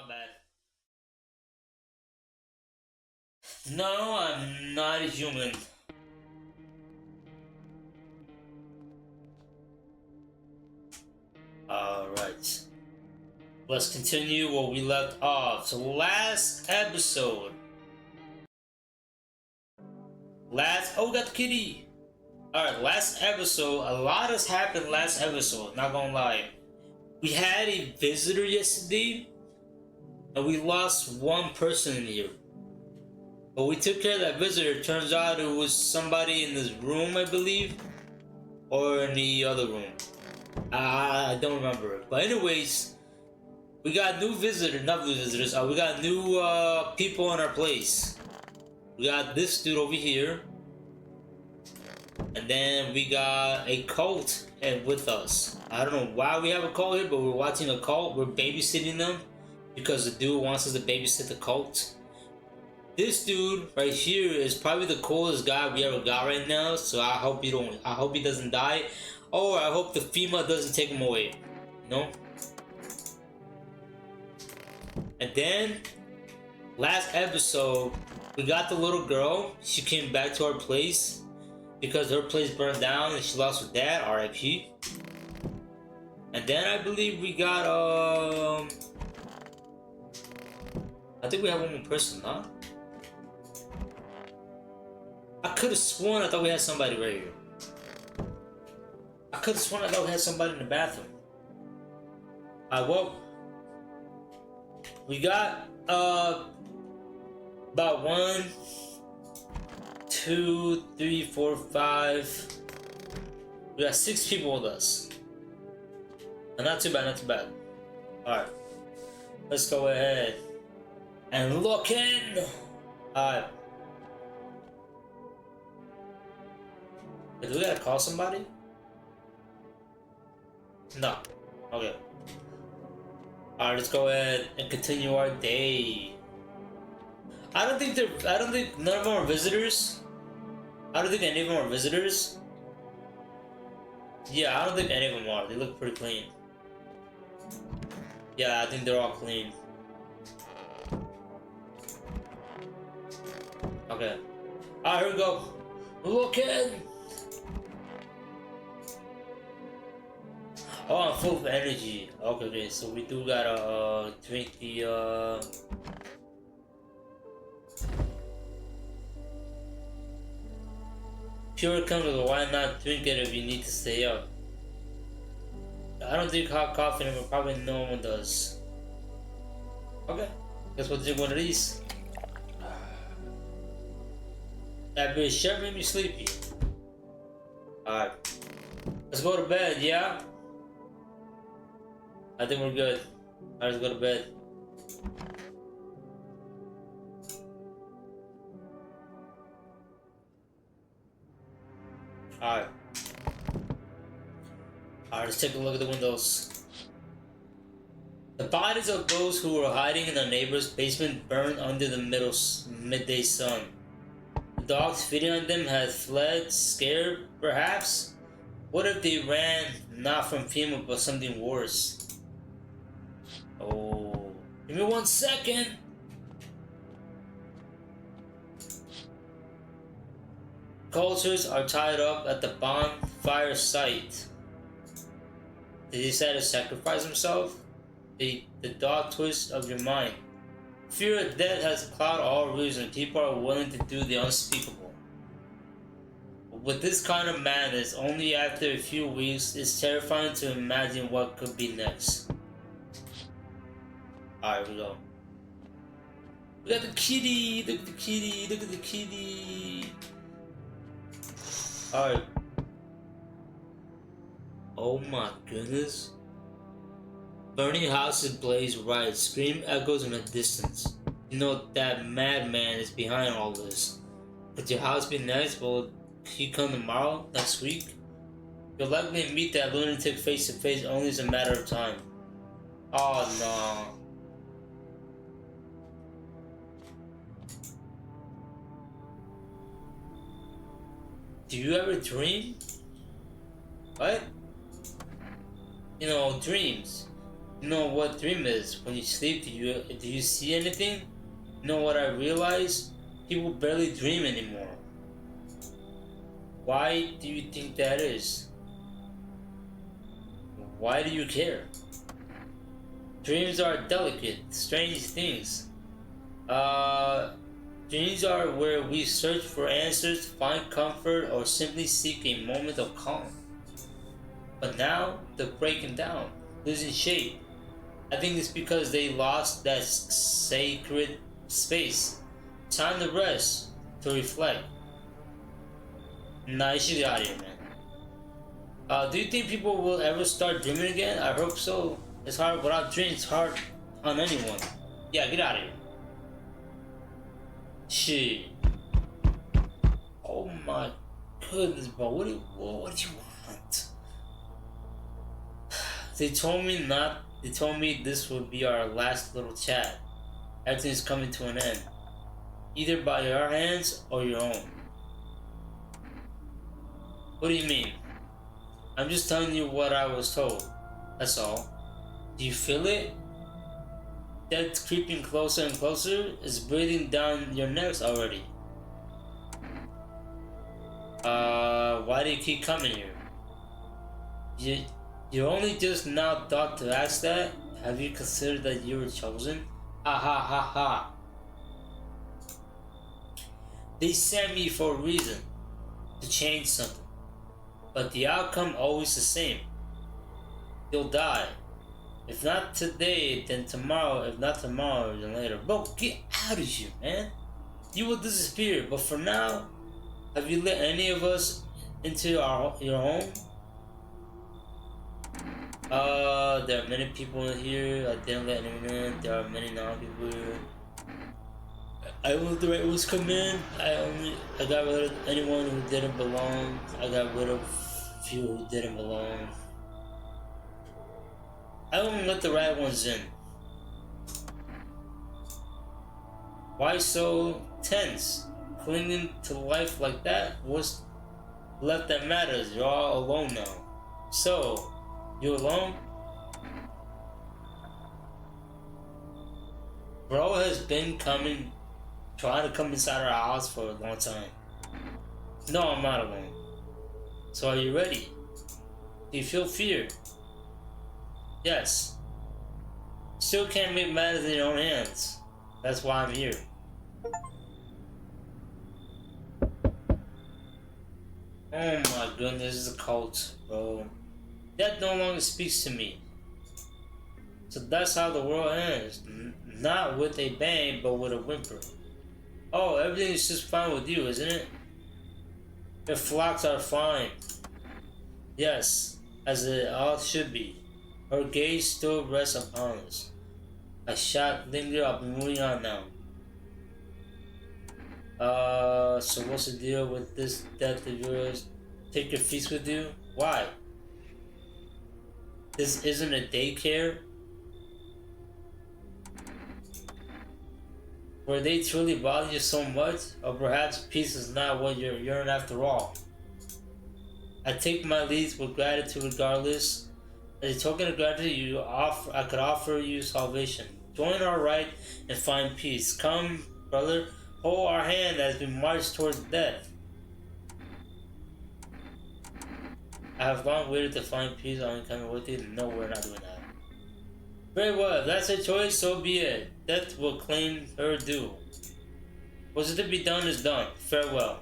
My bad. No, I'm not a human. Alright. Let's continue where we left off. So last episode. Oh, we got the kitty! Alright, last episode, a lot has happened last episode, not gonna lie. We had a visitor yesterday, and we lost one person in here. But we took care of that visitor. Turns out it was somebody in this room, I believe. Or in the other room. I don't remember. But anyways, we got new visitors, not new visitors, we got new people in our place. We got this dude over here. And then we got a cult with us. I don't know why we have a cult here, but we're watching a cult. We're babysitting them because the dude wants us to babysit the cult. This dude right here is probably the coolest guy we ever got right now. So I hope he doesn't die, or I hope the female doesn't take him away. You know. And then last episode, we got the little girl. She came back to our place because her place burned down and she lost her dad, RIP. And then I believe we got I think we have one more person, huh? I could have sworn I thought we had somebody right here. I could have sworn I thought we had somebody in the bathroom. Well, we got about 1, 2, 3, 4, 5. We got 6 people with us. Not too bad, not too bad. Alright. Let's go ahead and look in. Alright. Do we gotta call somebody? No. Okay. Alright, let's go ahead and continue our day. I don't think none of them are visitors. I don't think any of them are visitors. Yeah, I don't think any of them are. They look pretty clean. Yeah, I think they're all clean. Okay. Alright, here we go. Look in! Oh, I'm full of energy. Okay, so we do gotta drink the pure chemical. Why not drink it if you need to stay up? I don't drink hot coffee anymore. Probably no one does. Okay, guess we'll drink one of these. That bitch sure made me sleepy. Alright, let's go to bed. Yeah, I think we're good. Alright, let's go to bed. Alright. Alright, let's take a look at the windows. The bodies of those who were hiding in their neighbor's basement burned under the midday sun. The dogs feeding on them had fled, scared, perhaps? What if they ran not from FEMA but something worse? Oh, give me 1 second. Cultures are tied up at the bonfire site. Did he decide to sacrifice himself? The dark twist of your mind. Fear of death has clouded all reason. People are willing to do the unspeakable. With this kind of madness, only after a few weeks, it's terrifying to imagine what could be next. Alright, we go. We got the kitty! Look at the kitty! Look at the kitty! Alright. Oh my goodness. Burning houses blaze right. Scream echoes in the distance. You know that madman is behind all this. Could your house be next? Will he come tomorrow? Next week? You'll likely meet that lunatic face to face. Only is a matter of time. Oh no. Do you ever dream? What? You know, dreams. You know what dream is? When you sleep, do you see anything? You know what I realize? People barely dream anymore. Why do you think that is? Why do you care? Dreams are delicate, strange things. Dreams are where we search for answers, find comfort, or simply seek a moment of calm. But now they're breaking down, losing shape. I think it's because they lost that sacred space. Time to rest, to reflect. Nah, you should get out of here, man. Do you think people will ever start dreaming again? I hope so. It's hard without dreams. It's hard on anyone. Yeah, get out of here. Shit. Oh my goodness, bro. What do you want? They told me this would be our last little chat. Everything's coming to an end. Either by your hands or your own. What do you mean? I'm just telling you what I was told. That's all. Do you feel it? Death creeping closer and closer is breathing down your necks already. Why do you keep coming here? You only just now thought to ask that? Have you considered that you were chosen? Ha ha ha ha. They sent me for a reason. To change something. But the outcome always the same. You'll die. If not today, then tomorrow. If not tomorrow, then later. Bro, get out of here, man. You will disappear. But for now, have you let any of us into your home? There are many people in here. I didn't let anyone in. There are many non-people here. I will let the right ones come in. I got rid of anyone who didn't belong. I got rid of few who didn't belong. I only let the right ones in. Why so tense? Clinging to life like that? What's left that matters? You're all alone now. So, you alone? Bro has been trying to come inside our house for a long time. No, I'm not alone. So are you ready? Do you feel fear? Yes. Still can't make matters in your own hands. That's why I'm here. Oh my goodness, this is a cult, bro. Death no longer speaks to me. So that's how the world ends. Not with a bang, but with a whimper. Oh, everything is just fine with you, isn't it? Your flocks are fine. Yes, as it all should be. Her gaze still rests upon us. A shot linger. I'll be moving on now. So what's the deal with this death of yours? Take your feast with you? Why? This isn't a daycare? Where they truly bother you so much? Or perhaps peace is not what you're yearning after all? I take my leads with gratitude regardless. As a token of gratitude, I could offer you salvation. Join our right and find peace. Come, brother, hold our hand as we march towards death. I have long waited to find peace. I'm coming with you. No, we're not doing that. Very well. If that's her choice, so be it. Death will claim her due. What's to be done is done. Farewell.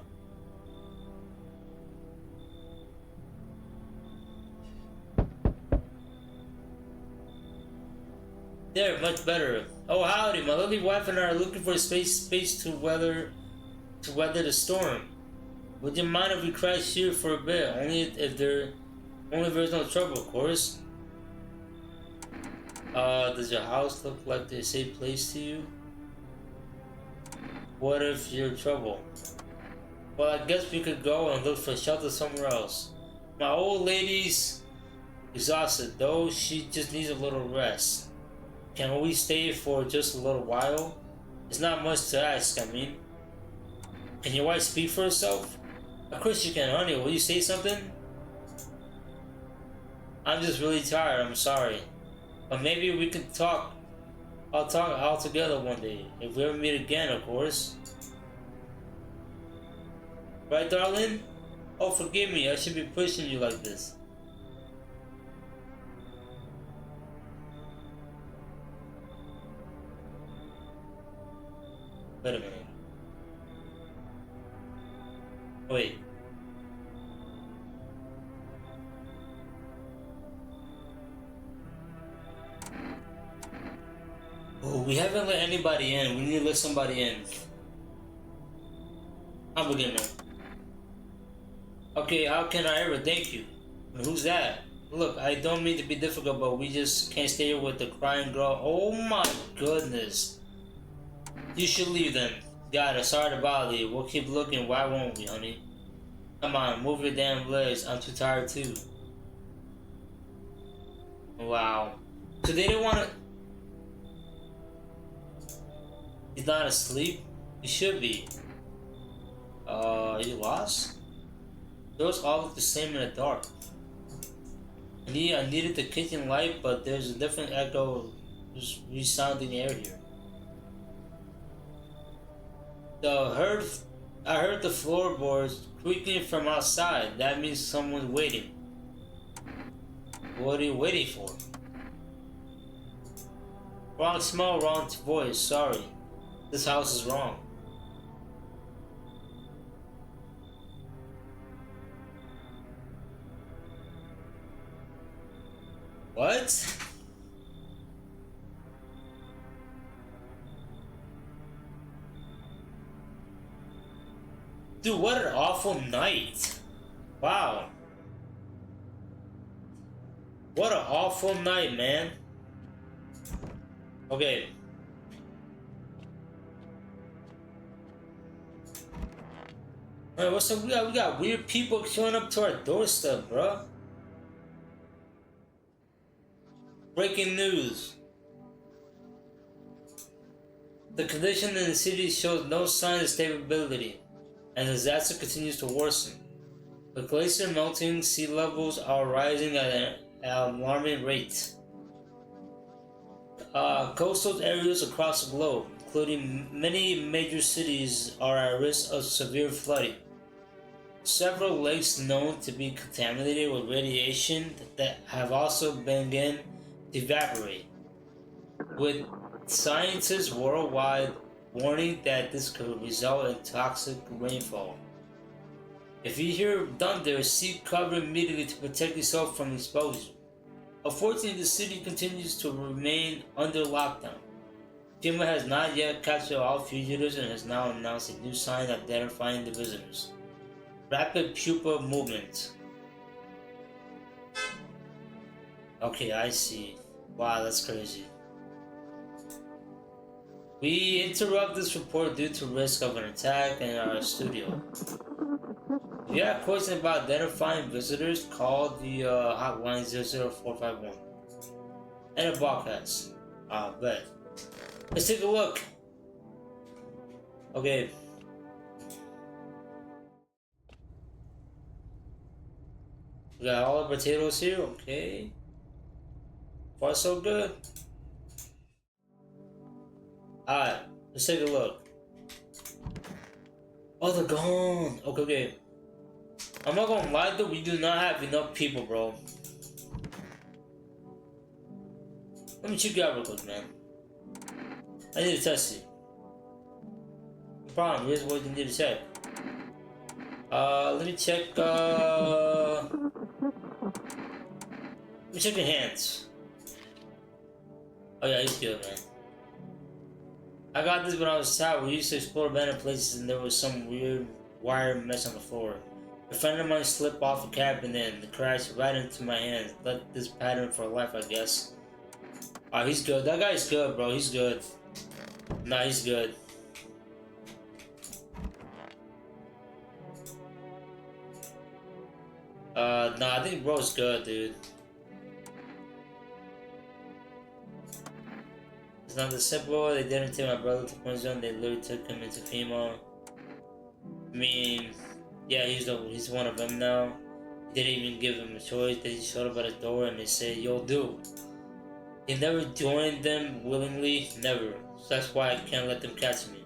There, much better. Oh howdy, my lovely wife and I are looking for space to weather the storm. Would you mind if we crash here for a bit? Only if there's no trouble, of course. Does your house look like a safe place to you? What if you're in trouble? Well, I guess we could go and look for shelter somewhere else. My old lady's exhausted, though she just needs a little rest. Can we stay for just a little while? It's not much to ask, I mean. Can your wife speak for herself? Of course you can, honey. Will you say something? I'm just really tired, I'm sorry. But maybe we can talk. I'll talk all together one day. If we ever meet again, of course. Right, darling? Oh, forgive me. I should be pushing you like this. Wait a minute. Wait. Oh, we haven't let anybody in. We need to let somebody in. I'm a beginner. Okay, how can I ever thank you? Who's that? Look, I don't mean to be difficult, but we just can't stay here with the crying girl. Oh my goodness. You should leave then. Got it, sorry to bother you. We'll keep looking. Why won't we, honey? Come on, move your damn legs. I'm too tired too. Wow. So they didn't want to... He's not asleep? He should be. You lost? Those all look the same in the dark. I needed the kitchen light, but there's a different echo just resounding the air here. I heard the floorboards creaking from outside. That means someone's waiting. What are you waiting for? Wrong smell, wrong voice. Sorry. This house is wrong. What? Dude, what an awful night. Wow. What an awful night, man. Okay. Alright, what's up? We got weird people showing up to our doorstep, bro. Breaking news. The condition in the city shows no signs of stability, and the disaster continues to worsen. The glacier melting, sea levels are rising at an alarming rate. Coastal areas across the globe, including many major cities, are at risk of severe flooding. Several lakes known to be contaminated with radiation that have also begun to evaporate, with scientists worldwide warning that this could result in toxic rainfall. If you hear thunder, seek cover immediately to protect yourself from exposure. Unfortunately, the city continues to remain under lockdown. FEMA has not yet captured all fugitives and has now announced a new sign identifying the visitors. Rapid pupil movement. Okay, I see. Wow, that's crazy. We interrupt this report due to risk of an attack in our studio. If you have questions about identifying visitors, call the hotline 00451. And a broadcast. Bet. Let's take a look. Okay. We got all the potatoes here, okay. Far so good. Alright, let's take a look. Oh, they're gone. Okay. I'm not gonna lie though, we do not have enough people, bro. Let me check you out real quick, man. I need to test you. No problem, here's what you need to check. Let me check, let me check your hands. Oh yeah, he's good, man. I got this when I was a child. We used to explore abandoned places and there was some weird wire mesh on the floor. A friend of mine slipped off a cabinet and crashed right into my hand. Let this pattern for life, I guess. Oh, he's good. That guy's good, bro. He's good. Nah, he's good. Nah, I think bro's good, dude. It's not the simple. They didn't take my brother to prison. They literally took him into FEMA. I mean, yeah, he's one of them now. They didn't even give him a choice. They showed up at his door and they said, "Yo, dude, He never joined them willingly, never. So that's why I can't let them catch me.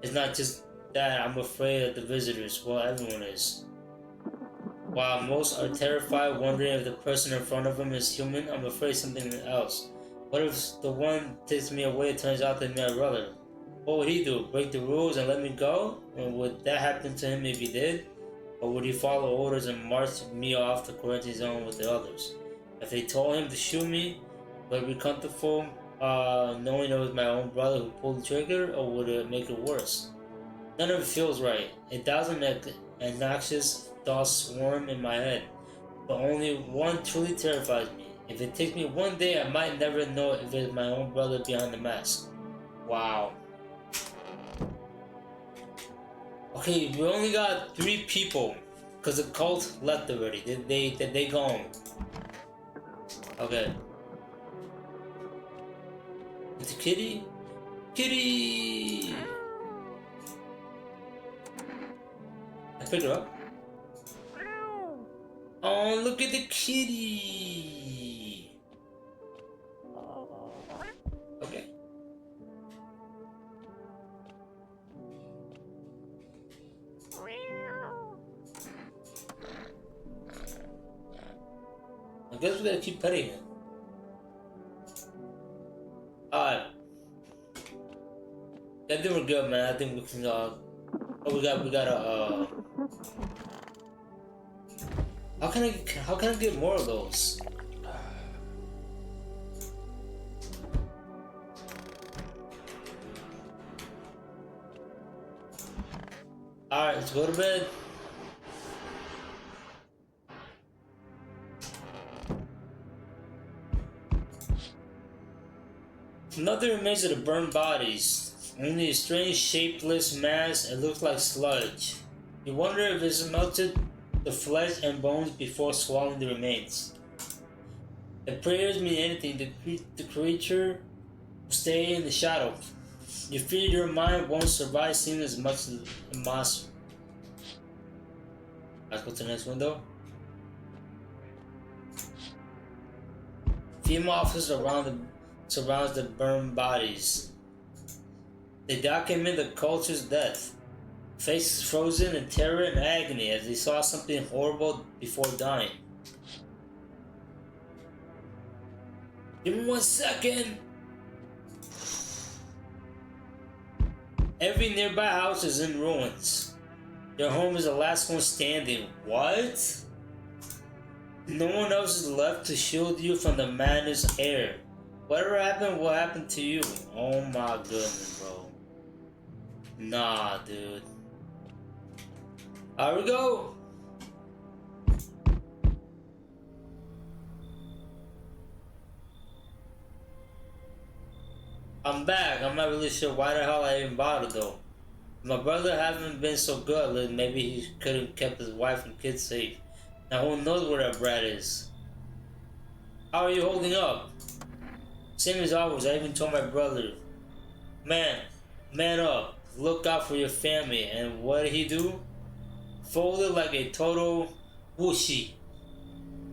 It's not just that I'm afraid of the visitors, well, everyone is. While most are terrified, wondering if the person in front of them is human, I'm afraid of something else. What if the one takes me away turns out to be my brother? What would he do? Break the rules and let me go? And would that happen to him if he did? Or would he follow orders and march me off the quarantine zone with the others? If they told him to shoot me, would it be comfortable knowing it was my own brother who pulled the trigger, or would it make it worse? None of it feels right. 1,000 obnoxious thoughts swarm in my head, but only one truly terrifies me. If it takes me one day, I might never know if it's my own brother behind the mask. Wow. Okay, we only got 3 people, because the cult left already. They gone. Okay. It's a kitty? Kitty! I pick her up. Oh, look at the kitty! Okay. I guess we gotta keep petting it. Alright. I think we're good, man. I think we can, oh, we gotta, how can I get more of those? Alright, let's go to bed. Nothing remains of the burned bodies. Only a strange shapeless mass. It looks like sludge. You wonder if it's melted the flesh and bones before swallowing the remains. If prayers mean anything, the creature will stay in the shadow. You fear your mind won't survive seeing as much as a monster. Let's go to the next window. Female officer surrounds the burned bodies. They document the culture's death. Faces frozen in terror and agony as they saw something horrible before dying. Give me 1 second! Every nearby house is in ruins. Your home is the last one standing. What? No one else is left to shield you from the madness air. Whatever happened will happen to you. Oh my goodness, bro. Nah, dude. Here we go. I'm back. I'm not really sure why the hell I even bothered though. My brother haven't been so good. Maybe he could have kept his wife and kids safe. Now who knows where that brat is? How are you holding up? Same as always. I even told my brother, man up. Look out for your family. And what did he do? Folded like a total whooshy.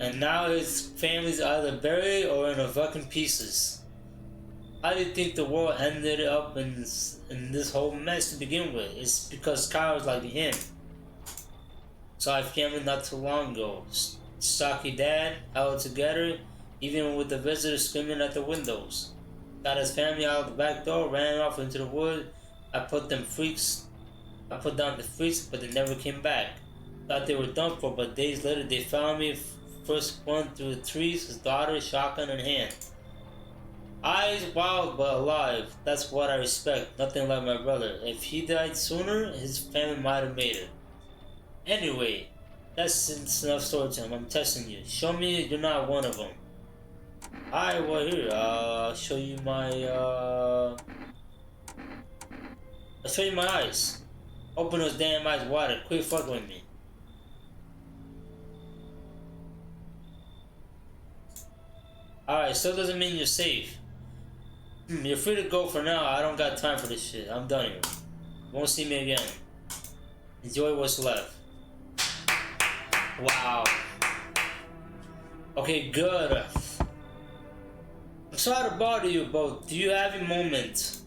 And now his family's either buried or in a fucking pieces. How do you think the world ended up in this whole mess to begin with? It's because cowards like him. Saw his family not too long ago. Stocky dad, held together, even with the visitors screaming at the windows. Got his family out the back door, ran off into the wood. I put down the freaks, but they never came back. Thought they were done for, but days later they found me. First one through the trees, his daughter, shotgun in hand. Eyes wild but alive. That's what I respect. Nothing like my brother. If he died sooner, his family might have made it. Anyway, that's enough story time. I'm testing you. Show me you're not one of them. Alright, well here, I'll show you my eyes. Open those damn eyes wider. Quit fucking with me. Alright, still doesn't mean you're safe. You're free to go for now. I don't got time for this shit. I'm done here. Won't see me again. Enjoy what's left. Wow. Okay, good. Sorry to bother you, but do you have a moment?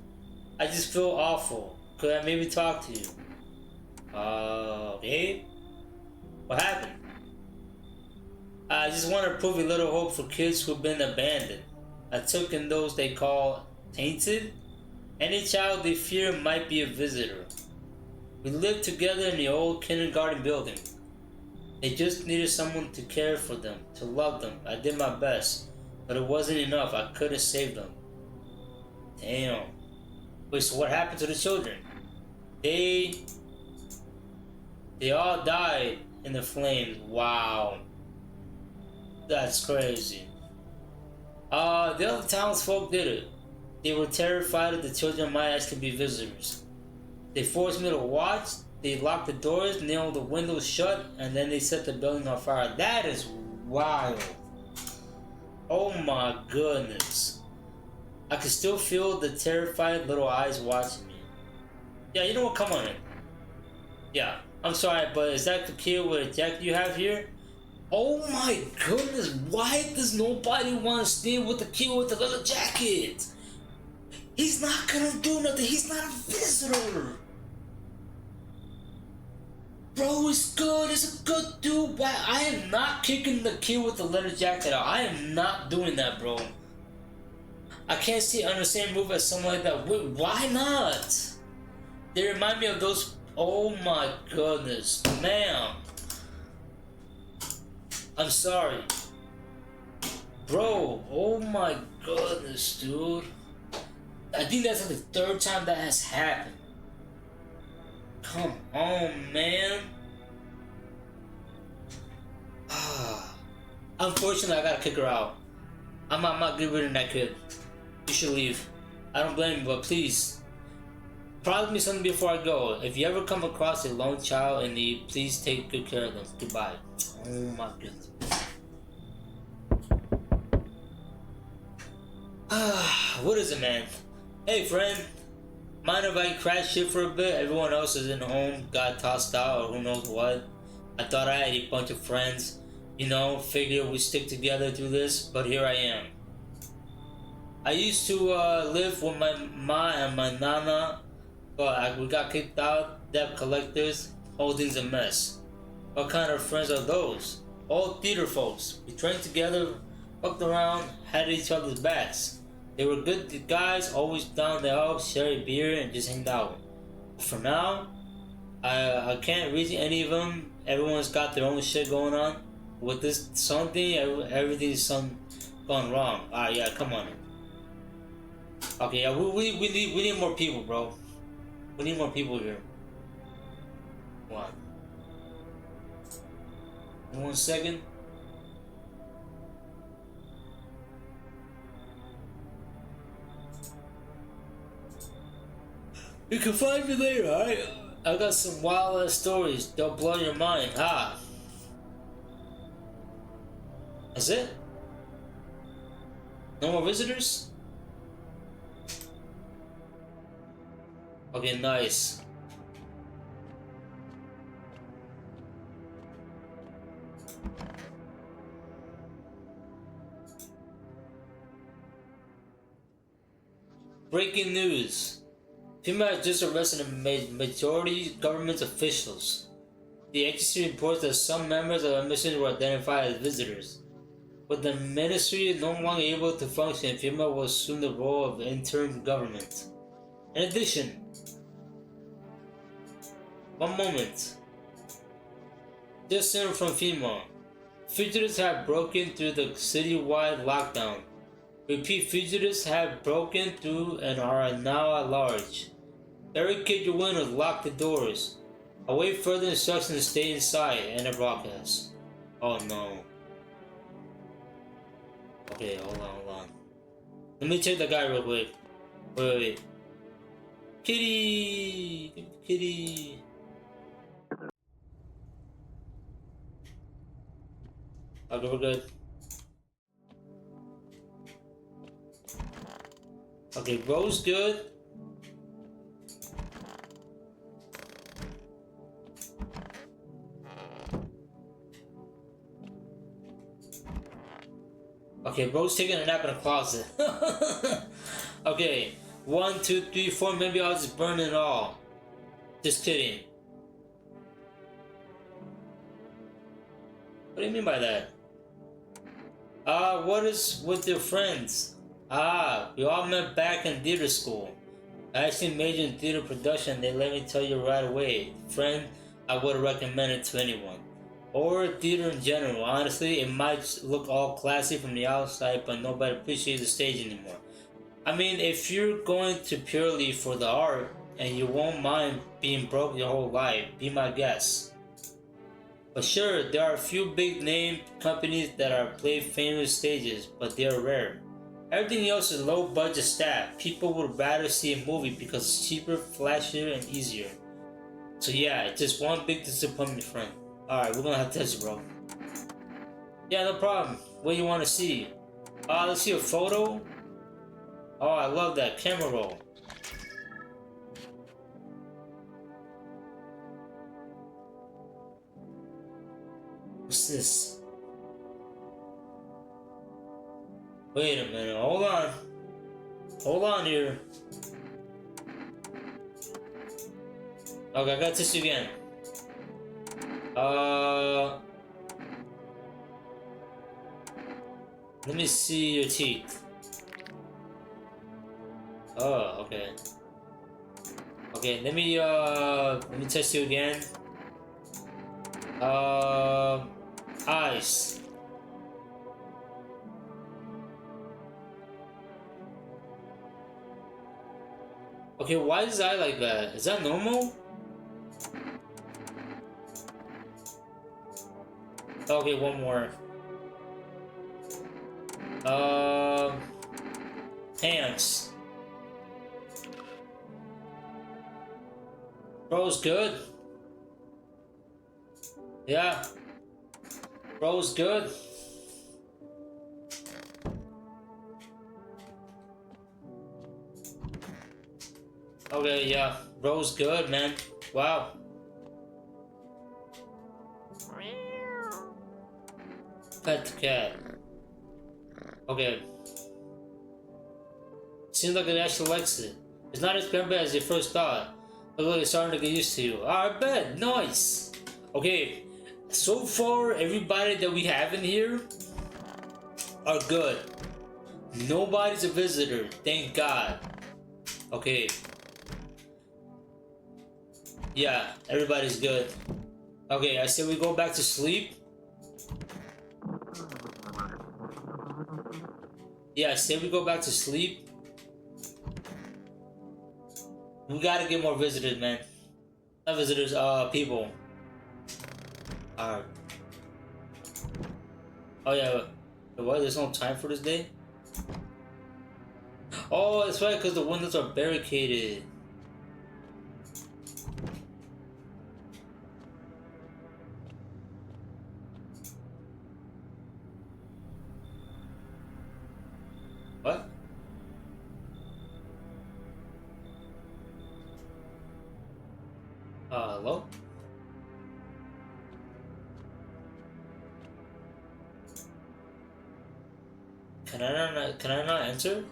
I just feel awful. Could I maybe talk to you? Okay. What happened? I just want to prove a little hope for kids who've been abandoned. I took in those they call tainted. Any child they fear might be a visitor. We lived together in the old kindergarten building. They just needed someone to care for them, to love them. I did my best, but it wasn't enough. I couldn't save them. Damn. Wait, so what happened to the children? They all died in the flames. Wow. That's crazy. The other townsfolk did it. They were terrified that the children might actually be visitors. They forced me to watch. They locked the doors, nailed the windows shut, and then they set the building on fire. That is wild. Oh my goodness. I can still feel the terrified little eyes watching me. Yeah, you know what? Come on in. Yeah, I'm sorry, but is that the kid with a jacket you have here? Oh my goodness, why does nobody want to stay with the kid with the little jacket? He's not gonna do nothing, he's not a visitor. Bro, it's good, it's a good dude. Why? I am not kicking the kid with the leather jacket out. I am not doing that, bro. I can't see on the same move as someone like that. Wait, why not? They remind me of those. Oh my goodness, ma'am. I'm sorry. Bro, oh my goodness, dude. I think that's like the third time that has happened. Come on, man. Unfortunately, I gotta kick her out. I'm not getting rid of that kid. You should leave. I don't blame you, but please. Promise me something before I go. If you ever come across a lone child in need, please take good care of them. Goodbye. Oh my goodness. What is it, man? Hey, friend. Mind if I crash shit for a bit? Everyone else is in home, got tossed out, or who knows what. I thought I had a bunch of friends. You know, figure we stick together through this, but here I am. I used to live with my ma and my nana, but we got kicked out, debt collectors, whole thing's a mess. What kind of friends are those? All theater folks. We trained together, fucked around, had each other's backs. They were good guys, always down to help, share a beer, and just hang out. For now, I can't reach any of them. Everyone's got their own shit going on. With this something, everything's gone wrong. Alright, yeah, come on. Okay, yeah, we need more people, bro. We need more people here. Come on. 1 second. You can find me later, alright? I got some wild ass stories. They'll blow your mind. Ha! That's it? No more visitors? Okay, nice. Breaking news. FEMA has just arrested a majority government officials. The agency reports that some members of the mission were identified as visitors. With the ministry no longer able to function, FEMA will assume the role of interim government. In addition, one moment. Just in from FEMA. Fugitives have broken through the citywide lockdown. Repeat, fugitives have broken through and are now at large. Barricade your windows, lock the doors. Await further instructions to stay inside and the broadcast. Oh no. Okay, hold on. Let me check the guy real quick. Wait. Kitty! Kitty! Okay, we're good. Okay, Rose good. Okay, Okay, bro's taking a nap in a closet. Okay, 1, 2, 3, 4. Maybe I'll just burn it all. Just kidding. What do you mean by that? What is with your friends? We all met back in theater school. I actually majored in theater production. They let me tell you right away. Friend, I would recommend it to anyone. Or theater in general. Honestly, it might look all classy from the outside, but nobody appreciates the stage anymore. I mean, if you're going to purely for the art and you won't mind being broke your whole life, be my guest. But sure, there are a few big name companies that are play famous stages, but they are rare. Everything else is low budget staff. People would rather see a movie because it's cheaper, flashier, and easier. So yeah, just one big disappointment, friend. Alright, we're gonna have to test it, bro. Yeah, no problem. What do you want to see? Let's see a photo. Oh, I love that camera roll. What's this? Wait a minute, hold on. Hold on here. Okay, I got this again. Let me see your teeth. Oh, okay. Okay, let me test you again. Eyes. Okay, why is his eye like that? Is that normal? Okay, one more. Hands. Bro's good. Yeah. Bro's good. Okay, yeah. Bro's good, man. Wow. Pet the cat. Okay. Seems like it actually likes it. It's not as grumpy as you first thought. Looks like it's starting to get used to you. Alright, bet. Nice. Okay. So far, everybody that we have in here are good. Nobody's a visitor. Thank God. Okay. Yeah, everybody's good. Okay, I said we go back to sleep. Yeah, I said we go back to sleep. We gotta get more visitors, man. Not visitors, people. Alright. Oh yeah, what? There's no time for this day? Oh, that's right, because the windows are barricaded. What? Hello? Can I not enter?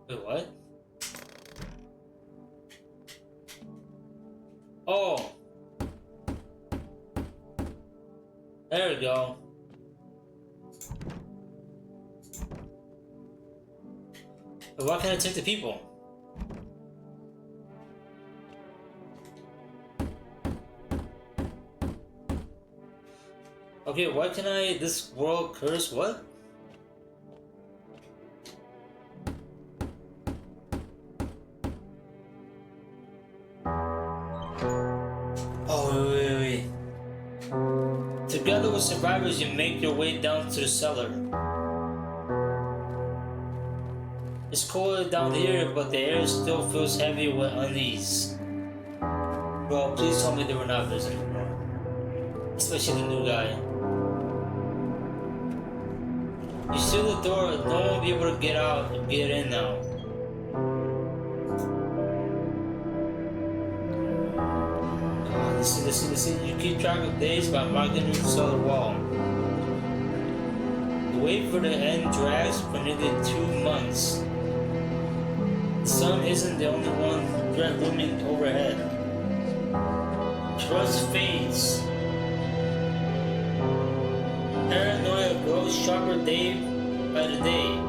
Wait, what? Oh! There we go. But why can't I take the people? Okay, why can I this world curse what? Oh wait. Together with survivors, you make your way down to the cellar. It's colder down here, but the air still feels heavy with unease. Bro, please tell me they were not visiting, bro. Especially the new guy. You seal the door, no one will be able to get out and get in now. Listen. You keep track of days by marking each solid wall. The wait for the end drags for nearly 2 months. The sun isn't the only one looming overhead. Trust fades. Paranoia grows sharper day by the day.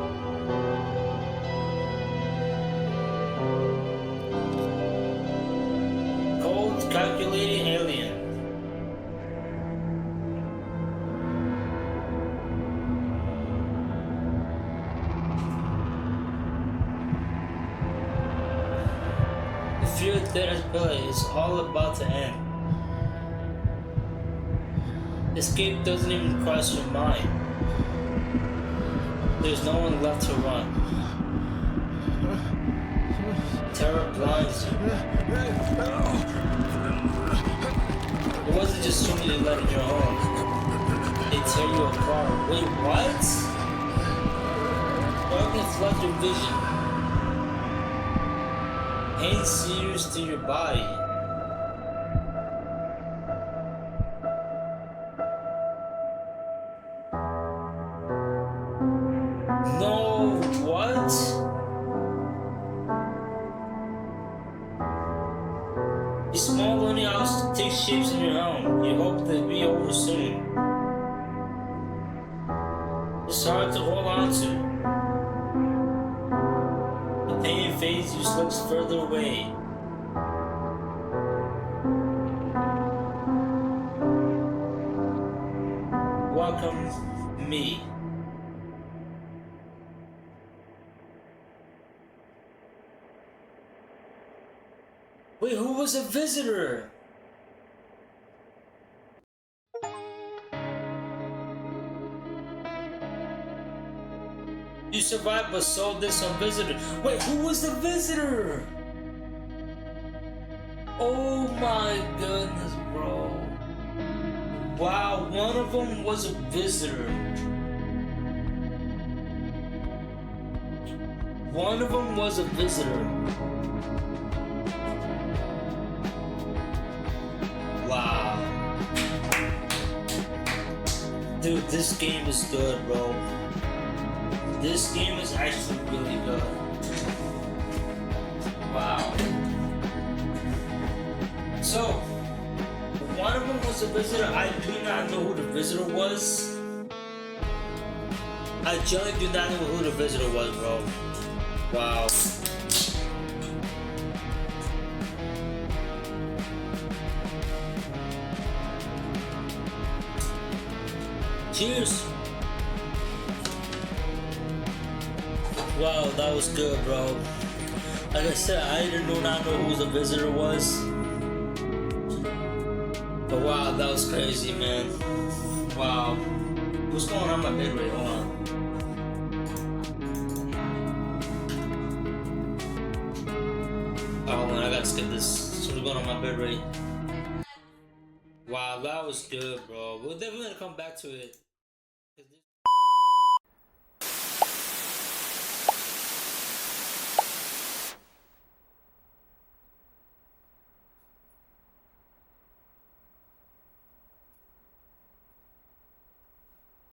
Cold, calculating alien. The fear that has play is all about to end. Escape doesn't even cross your mind. There's no one left to run. Terror blinds you. It wasn't just something you let in your home. They tear you apart. Wait, what? Darkness floods your vision. Pain sears through your body. No, what? These small lonely houses take shapes in your home. You hope they'll be over soon. It's hard to hold on to. The pain fades, you looks further away. Welcome me. Wait, who was a visitor? You survived but so did some visitor. Wait, who was the visitor? Oh my goodness, bro. Wow, one of them was a visitor. One of them was a visitor. Wow. Dude, this game is good, bro. This game is actually really good. Wow. So, one of them was a visitor. I do not know who the visitor was. I generally do not know who the visitor was, bro. Wow. Cheers. Wow, that was good, bro. Like I said, I do not know who the visitor was. But wow, that was crazy, man. Wow. What's going on my bed rate? Hold on. Oh, man, I gotta skip this. What's going on my bed rate? Wow, that was good, bro. We're definitely gonna come back to it.